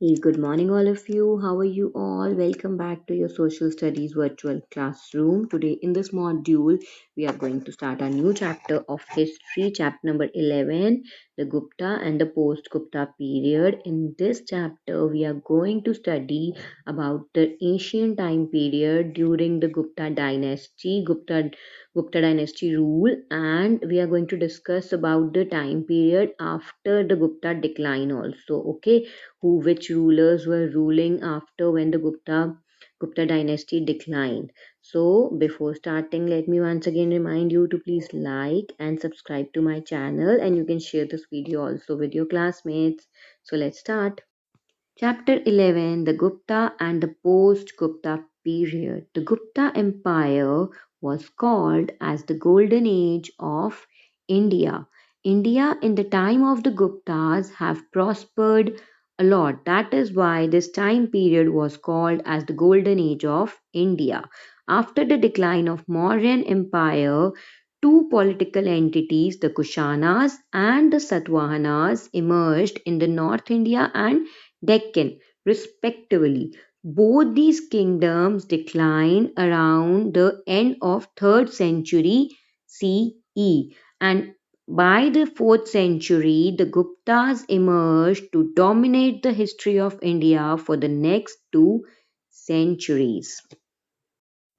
Hey, good morning, all of you. How are you all? Welcome back to your social studies virtual classroom. Today, in this module, we are going to start a new chapter of history, chapter number 11, the Gupta and the Post Gupta period. In this chapter, we are going to study about the ancient time period during the Gupta dynasty rule, and we are going to discuss about the time period after the Gupta decline also. Okay, which rulers were ruling after when the Gupta dynasty declined. So before starting, let me once again remind you to please like and subscribe to my channel, and you can share this video also with your classmates. So let's start. Chapter 11, the Gupta and the Post-Gupta period. The Gupta Empire was called as the Golden Age of India. India in the time of the Guptas have prospered a lot. That is why this time period was called as the Golden Age of India. After the decline of Mauryan Empire, two political entities, the Kushanas and the Satavahanas, emerged in the North India and Deccan, respectively. Both these kingdoms declined around the end of 3rd century CE, and by the 4th century the Guptas emerged to dominate the history of India for the next 2 centuries.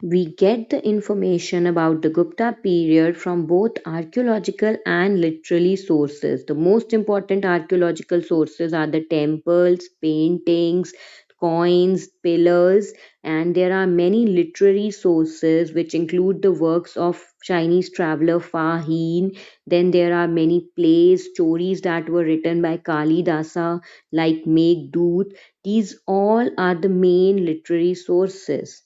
We get the information about the Gupta period from both archaeological and literary sources. The most important archaeological sources are the temples, paintings, coins, pillars, and there are many literary sources which include the works of Chinese traveler Faheen. Then there are many plays, stories that were written by Kalidasa like Meghdoot. These all are the main literary sources.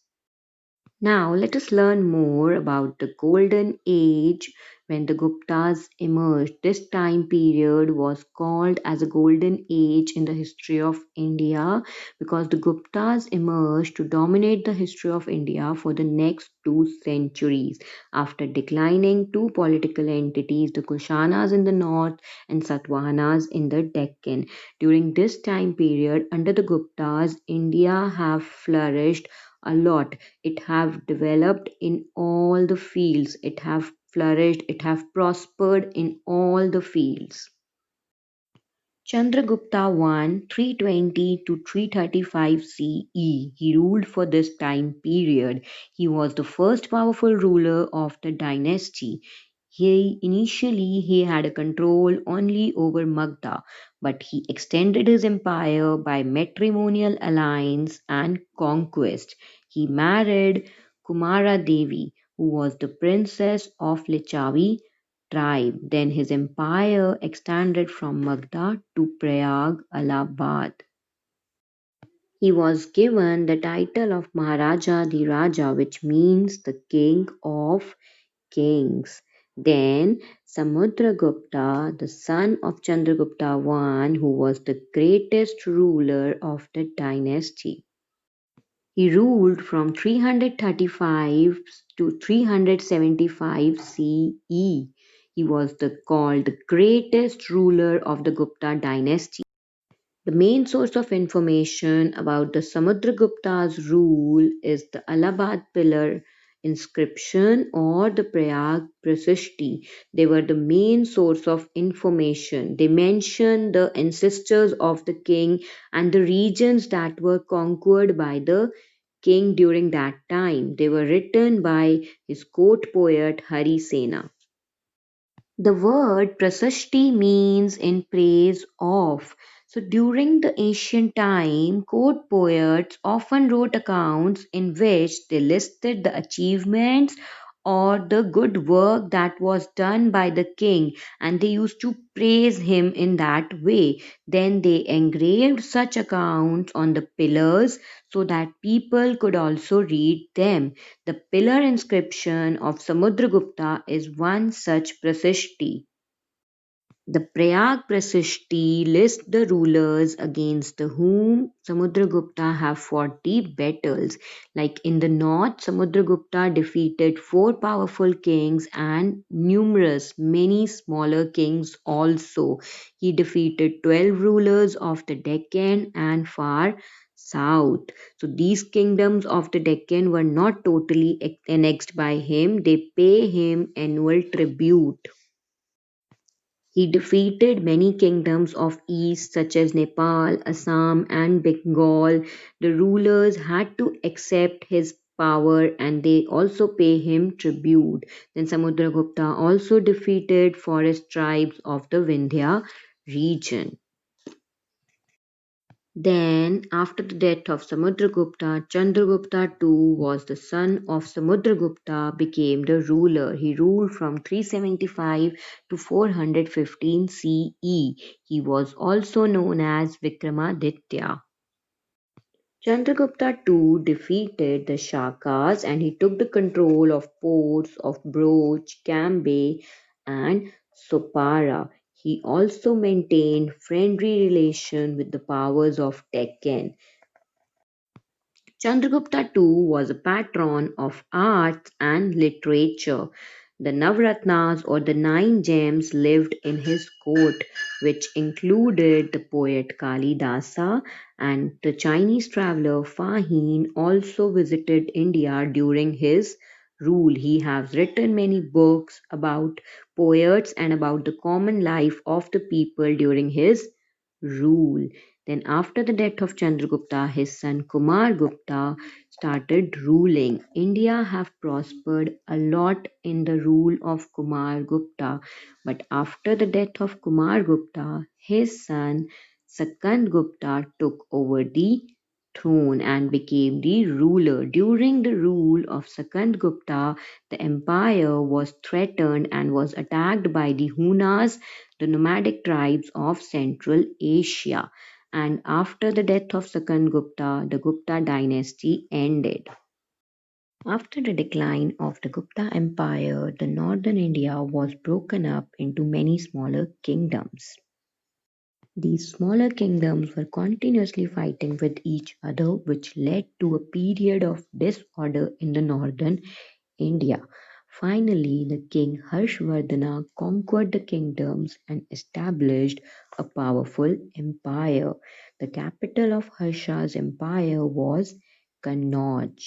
Now, let us learn more about the golden age when the Guptas emerged. This time period was called as a golden age in the history of India because the Guptas emerged to dominate the history of India for the next 2 centuries after declining two political entities, the Kushanas in the north and Satavahanas in the Deccan. During this time period, under the Guptas, India have flourished a lot. It have developed in all the fields. It have flourished. It have prospered in all the fields. Chandragupta I, 320 to 335 CE. He ruled for this time period. He was the first powerful ruler of the dynasty. He had a control only over Magda, but he extended his empire by matrimonial alliance and conquest. He married Kumara Devi, who was the princess of Lichavi tribe. Then his empire extended from Magda to Prayag, Allahabad. He was given the title of Maharaja the Raja, which means the king of kings. Then Samudragupta, the son of Chandragupta I, who was the greatest ruler of the dynasty. He ruled from 335 to 375 CE. He was called the greatest ruler of the Gupta dynasty. The main source of information about the Samudragupta's rule is the Allahabad pillar inscription or the Prayag Prasishti. They were the main source of information. They mention the ancestors of the king and the regions that were conquered by the king during that time. They were written by his court poet Hari Sena. The word prasasti means in praise of. So during the ancient time, court poets often wrote accounts in which they listed the achievements or the good work that was done by the king, and they used to praise him in that way. Then they engraved such accounts on the pillars so that people could also read them. The pillar inscription of Samudragupta is one such prasasti. The Prayag Prasishti lists the rulers against the whom Samudragupta have fought deep battles. Like in the north, Samudragupta defeated four powerful kings and numerous many smaller kings also. He defeated 12 rulers of the Deccan and far south. So these kingdoms of the Deccan were not totally annexed by him. They pay him annual tribute. He defeated many kingdoms of east such as Nepal, Assam and Bengal. The rulers had to accept his power and they also pay him tribute. Then Samudragupta also defeated forest tribes of the Vindhya region. Then, after the death of Samudragupta, Chandragupta too was the son of Samudragupta, became the ruler. He ruled from 375 to 415 CE. He was also known as Vikramaditya. Chandragupta too defeated the Shakas and he took the control of ports of Broch, Cambay, and Sopara. He also maintained friendly relation with the powers of Deccan. Chandragupta too was a patron of arts and literature. The Navratnas or the nine gems lived in his court, which included the poet Kalidasa and the Chinese traveler Fa Hin also visited India during his rule. He has written many books about poets and about the common life of the people during his rule. Then, after the death of Chandragupta, his son Kumar Gupta started ruling. India have prospered a lot in the rule of Kumar Gupta, but after the death of Kumar Gupta, his son Sakand Gupta took over the throne and became the ruler. During the rule of Sakand Gupta, the empire was threatened and was attacked by the Hunas, the nomadic tribes of Central Asia. And after the death of Sakand Gupta, the Gupta dynasty ended. After the decline of the Gupta Empire, the northern India was broken up into many smaller kingdoms. These smaller kingdoms were continuously fighting with each other, which led to a period of disorder in the northern India. Finally, the king Harshvardhana conquered the kingdoms and established a powerful empire. The capital of Harsha's empire was Kannauj.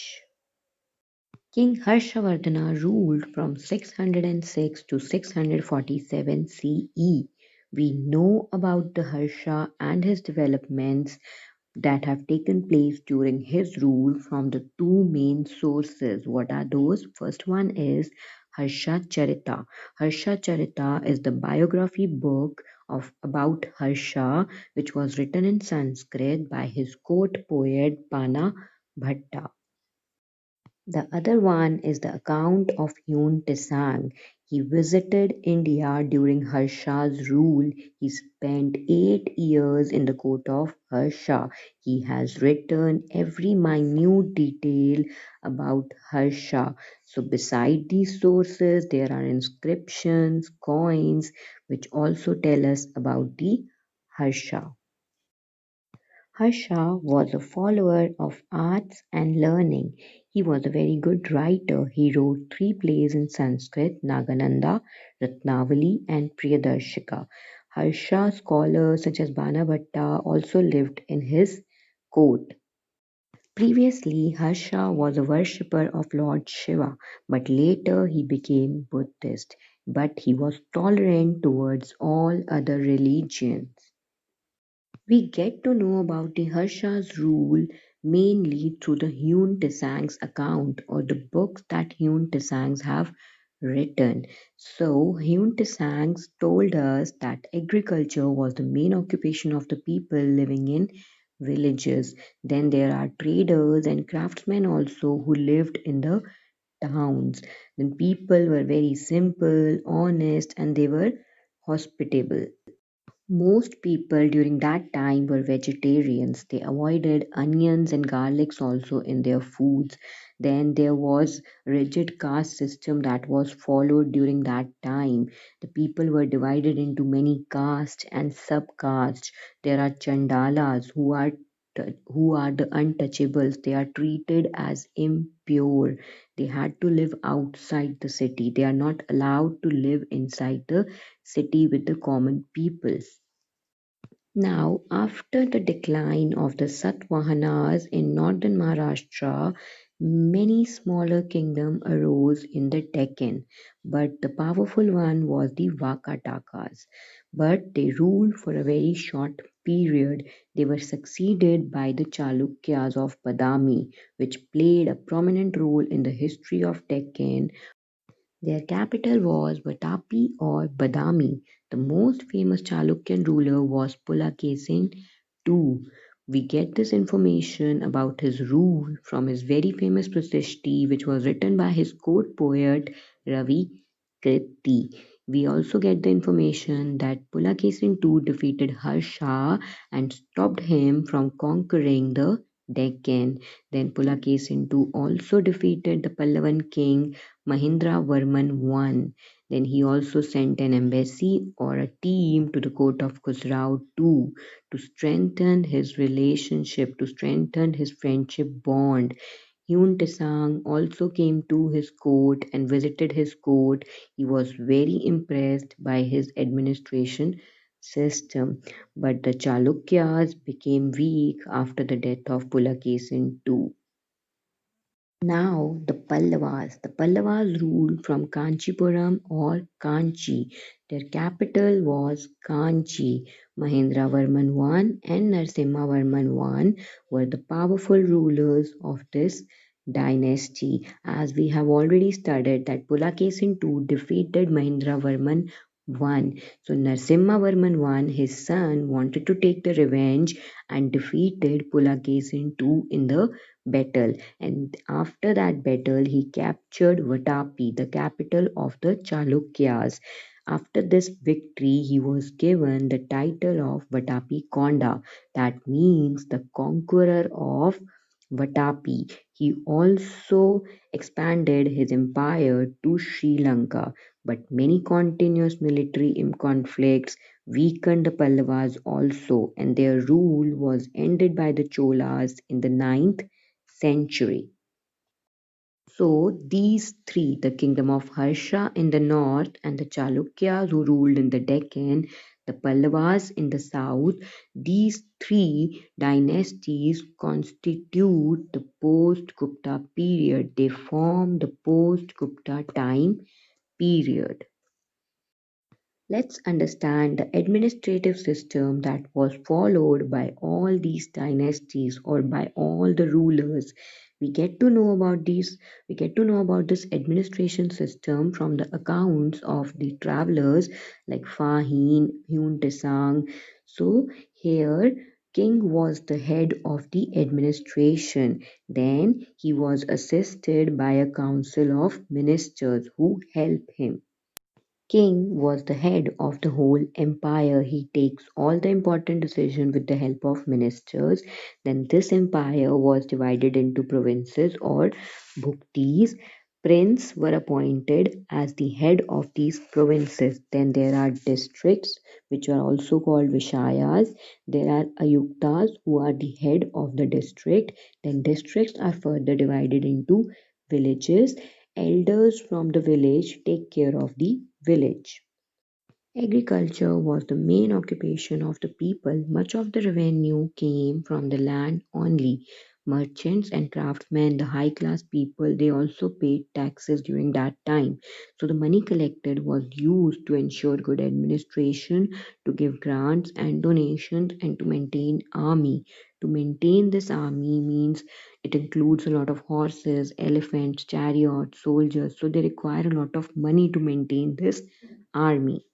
King Harshavardhana ruled from 606 to 647 CE. We know about the Harsha and his developments that have taken place during his rule from the two main sources. What are those? First one is Harsha Charita. Harsha Charita is the biography book of about Harsha, which was written in Sanskrit by his court poet Pana Bhatta. The other one is the account of Yun Tisang. He visited India during Harsha's rule. He spent 8 years in the court of Harsha. He has written every minute detail about Harsha. So, beside these sources, there are inscriptions, coins, which also tell us about the Harsha. Harsha was a follower of arts and learning. He was a very good writer. He wrote three plays in Sanskrit: Nagananda, Ratnavali, and Priyadarshika. Harsha scholars such as Banabhatta also lived in his court. Previously, Harsha was a worshipper of Lord Shiva, but later he became Buddhist. But he was tolerant towards all other religions. We get to know about the Harsha's rule mainly through the Hyun Tisang's account or the books that Hyun Tisangs have written. So Hyun Tisangs told us that agriculture was the main occupation of the people living in villages. Then there are traders and craftsmen also who lived in the towns. Then people were very simple, honest, and they were hospitable. Most people during that time were vegetarians. They avoided onions and garlics also in their foods. Then there was rigid caste system that was followed during that time. The people were divided into many castes and subcastes. There are chandalas who are the untouchables. They are treated as impure. They had to live outside the city. They are not allowed to live inside the city with the common people. Now, after the decline of the Satavahanas in northern Maharashtra, many smaller kingdoms arose in the Deccan, but the powerful one was the Vakatakas. But they ruled for a very short period. They were succeeded by the Chalukyas of Badami, which played a prominent role in the history of Deccan. Their capital was Vatapi or Badami. The most famous Chalukyan ruler was Pulakesin II. We get this information about his rule from his very famous Prasishti, which was written by his court poet Ravi Kritti. We also get the information that Pulakesin II defeated Harsha and stopped him from conquering the Deccan. Then Pulakesin II also defeated the Pallavan king Mahindravarman I. Then he also sent an embassy or a team to the court of Khusrau too to strengthen his relationship, to strengthen his friendship bond. Hyun Tesang also came to his court and visited his court. He was very impressed by his administration system. But the Chalukyas became weak after the death of Pulakesin II. Now the Pallavas. The Pallavas ruled from Kanchipuram or Kanchi. Their capital was Kanchi. Mahendravarman I and Narasimhavarman I were the powerful rulers of this dynasty. As we have already studied that Pulakesin II defeated Mahendravarman I. So Narasimhavarman I, his son, wanted to take the revenge and defeated Pulakesin II in the battle, and after that battle he captured Vatapi, the capital of the Chalukyas. After this victory, he was given the title of Vatapi Konda, that means the conqueror of Vatapi. He also expanded his empire to Sri Lanka, but many continuous military conflicts weakened the Pallavas also, and their rule was ended by the Cholas in the ninth century. So these three, the kingdom of Harsha in the north and the Chalukyas who ruled in the Deccan, the Pallavas in the south, these three dynasties constitute the Post-Gupta period. They form the Post-Gupta time period. Let's understand the administrative system that was followed by all these dynasties or by all the rulers. We get to know about these, we get to know about this administration system from the accounts of the travelers like Fahin, Hyun Tesang. So here king was the head of the administration. Then he was assisted by a council of ministers who help him. King was the head of the whole empire. He takes all the important decisions with the help of ministers. Then this empire was divided into provinces or bhuktis. Prince were appointed as the head of these provinces. Then there are districts, which are also called Vishayas. There are Ayuktas, who are the head of the district. Then districts are further divided into villages. Elders from the village take care of the village. Agriculture was the main occupation of the people. Much of the revenue came from the land only. Merchants and craftsmen, the high class people, they also paid taxes during that time. So the money collected was used to ensure good administration, to give grants and donations, and to maintain army. To maintain this army means it includes a lot of horses, elephants, chariots, soldiers. So they require a lot of money to maintain this army.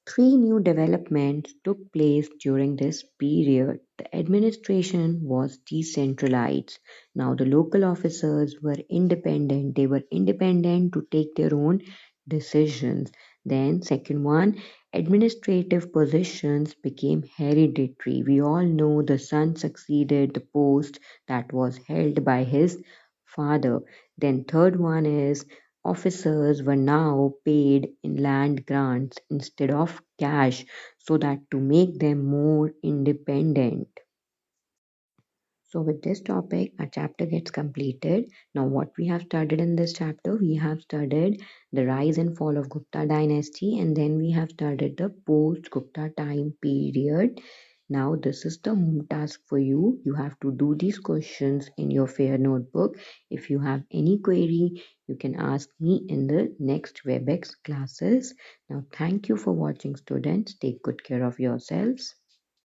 Three new developments took place during this period. The administration was decentralized. Now, the local officers were independent. They were independent to take their own decisions. Then, second one, Administrative positions became hereditary. We all know the son succeeded the post that was held by his father. Then third one is officers were now paid in land grants instead of cash so that to make them more independent. So, with this topic, our chapter gets completed. Now, what we have studied in this chapter, we have studied the rise and fall of Gupta dynasty, and then we have studied the post Gupta time period. Now, this is the home task for you. You have to do these questions in your fair notebook. If you have any query, you can ask me in the next WebEx classes. Now, thank you for watching, students. Take good care of yourselves.